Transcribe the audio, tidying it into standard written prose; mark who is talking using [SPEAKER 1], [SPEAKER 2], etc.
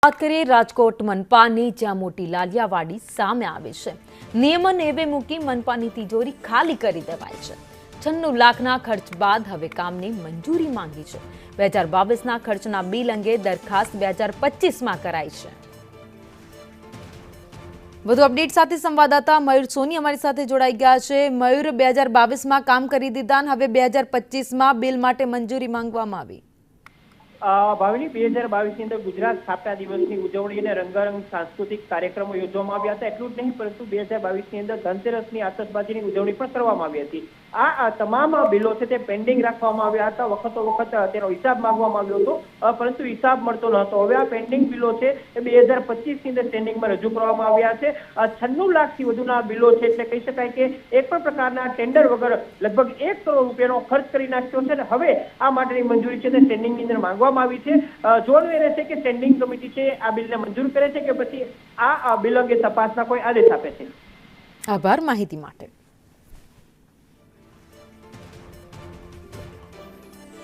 [SPEAKER 1] વાત કરીએ રાજકોટ મનપાની, જ્યાં મોટી લાલિયાવાડી સામે આવે છે। નિયમન એવે મૂકી મનપાની તિજોરી ખાલી કરી દેવાય છે। 96 લાખના ખર્ચ બાદ હવે કામની મંજૂરી માંગી છે। 2022ના ખર્ચના બિલ અંગે દરખાસ્ત 2025માં કરાઈ છે। વધુ અપડેટ સાથે સંવાદદાતા મયુર સોની અમારી સાથે જોડાઈ ગયા છે। મયુર, 2022માં કામ કરી દીધા, હવે 2025માં બિલ માટે મંજૂરી માંગવામાં આવી।
[SPEAKER 2] ભાવિની 2022ની અંદર ગુજરાત સ્થાપના દિવસની ઉજવણી અને રંગારંગ સાંસ્કૃતિક કાર્યક્રમો યોજવામાં આવ્યા હતા। એટલું જ નહીં, પરંતુ 2022ની અંદર ધનતેરસની આતશબાજીની ઉજવણી પણ કરવામાં આવી હતી। આ તમામ બિલો છે તે પેન્ડિંગ રાખવામાં આવ્યા હતા। વખતો વખત તેનો હિસાબ માંગવામાં આવ્યો હતો, પરંતુ હિસાબ મળતો ન હતો। હવે આ પેન્ડિંગ બિલો છે એ 2025ની અંદર સ્ટેન્ડિંગમાં રજૂ કરવામાં આવ્યા છે। 96 લાખથી વધુના બિલો છે, એટલે કહી શકાય કે એક પણ પ્રકારના ટેન્ડર વગર લગભગ 1 કરોડ રૂપિયાનો ખર્ચ કરી નાખ્યો છે। હવે આ માટેની મંજૂરી છે તે સ્ટેન્ડિંગની અંદર માંગવામાં આવી છે। જોવાનું એ રહેશે કે સ્ટેન્ડિંગ કમિટી છે આ બિલને મંજૂર કરે છે કે પછી આ બિલ અંગે તપાસના કોઈ આદેશ આપે છે।
[SPEAKER 1] આભાર માહિતી માટે।